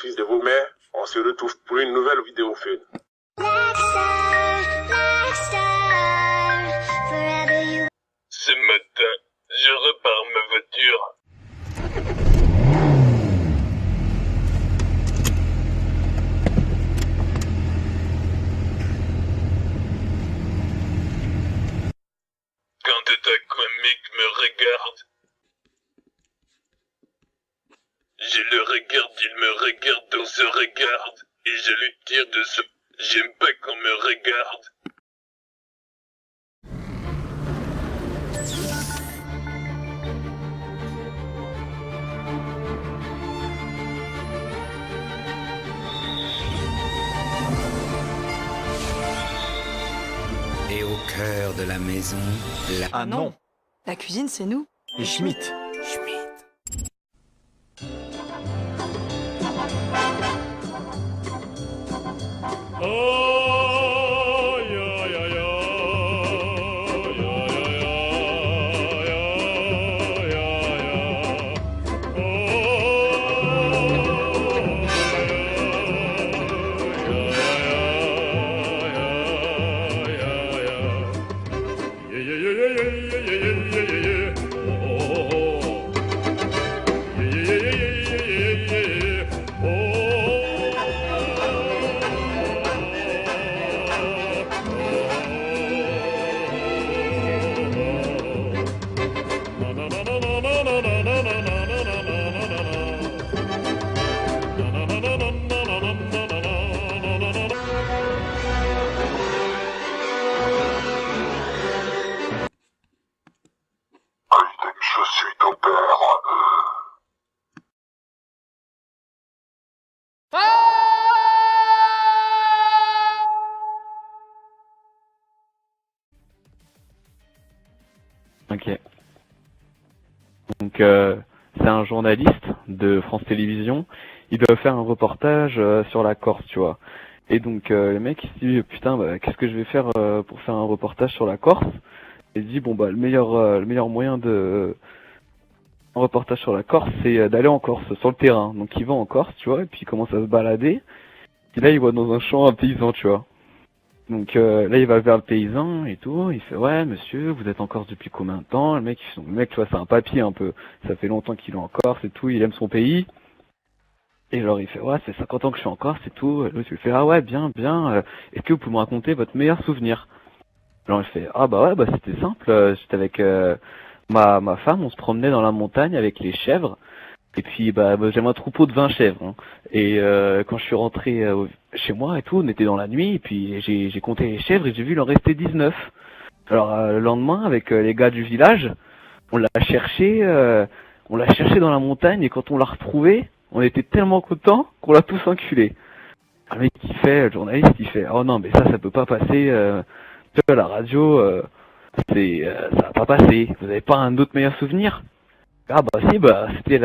fils de vos mères. On se retrouve pour une nouvelle vidéo fun. Ce matin, je repars ma voiture. Quand un comique me regarde, je le regarde, il me regarde, on se regarde, et je lui tire dessus. J'aime pas qu'on me regarde. Et au cœur de la maison, Ah non. La cuisine, c'est nous. Et Schmitt. Je suis ton père. Ok. Donc c'est un journaliste de France Télévisions. Il doit faire un reportage sur la Corse, tu vois. Et donc le mec il se dit putain bah, qu'est-ce que je vais faire pour faire un reportage sur la Corse. Et il dit bon bah le meilleur moyen de un reportage sur la Corse c'est d'aller en Corse sur le terrain. Donc il va en Corse, tu vois, et puis il commence à se balader. Et là il voit dans un champ un paysan, tu vois. Donc là il va vers le paysan et tout, il fait ouais monsieur vous êtes en Corse depuis combien de temps? Le mec tu vois c'est un papy un peu, ça fait longtemps qu'il est en Corse et tout, il aime son pays. Et genre il fait ouais c'est 50 ans que je suis en Corse et tout, l'autre il fait ah ouais bien, est-ce que vous pouvez me raconter votre meilleur souvenir? Alors il fait ah bah ouais bah c'était simple, j'étais avec ma femme, on se promenait dans la montagne avec les chèvres. Et puis bah j'avais un troupeau de 20 chèvres. Hein. Et quand je suis rentré chez moi et tout, on était dans la nuit, et puis j'ai compté les chèvres et j'ai vu il en restait 19. Alors le lendemain, avec les gars du village, on l'a cherché dans la montagne, et quand on l'a retrouvé, on était tellement contents qu'on l'a tous enculé. Le mec il fait, le journaliste il fait oh non mais ça peut pas passer, tu vois, la radio ça va pas passer. Vous avez pas un autre meilleur souvenir? Ah bah si, bah c'était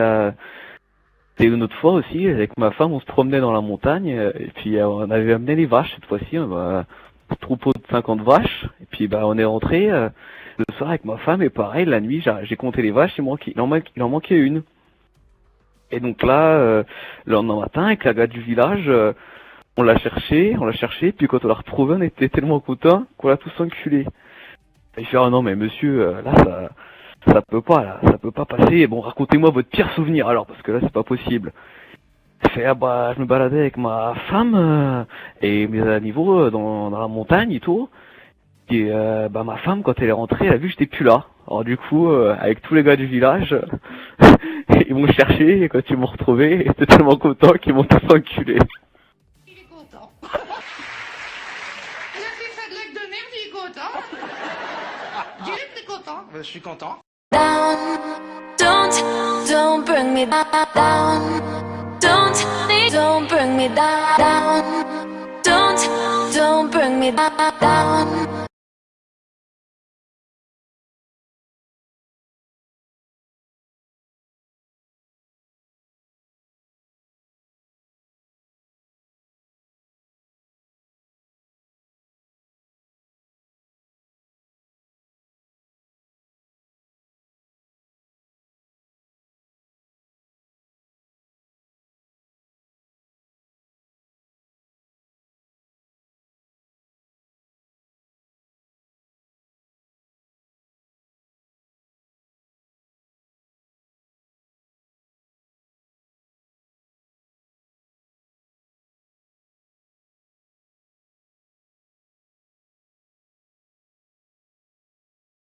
une autre fois aussi, avec ma femme on se promenait dans la montagne, et puis on avait amené les vaches cette fois-ci, un troupeau de 50 vaches, et puis bah on est rentré le soir avec ma femme, et pareil la nuit j'ai compté les vaches, il en manquait une. Et donc là, le lendemain matin avec la gars du village, on l'a cherché, puis quand on l'a retrouvé on était tellement contents qu'on l'a tous enculé. Il fait ah non mais monsieur, là ça peut pas passer. Bon, racontez-moi votre pire souvenir alors, parce que là c'est pas possible. Il fait ah bah je me baladais avec ma femme et mes amis dans la montagne et tout. Et bah ma femme quand elle est rentrée, elle a vu que j'étais plus là. Alors du coup, avec tous les gars du village, ils m'ont cherché, et quand ils m'ont retrouvé, ils étaient tellement contents qu'ils m'ont tous enculé. Il est content. Il a fait sa glaque de merde, il est content. Dis-lui que t'es content. Je suis content. Down, don't bring me down. Don't bring me down. Don't bring me down.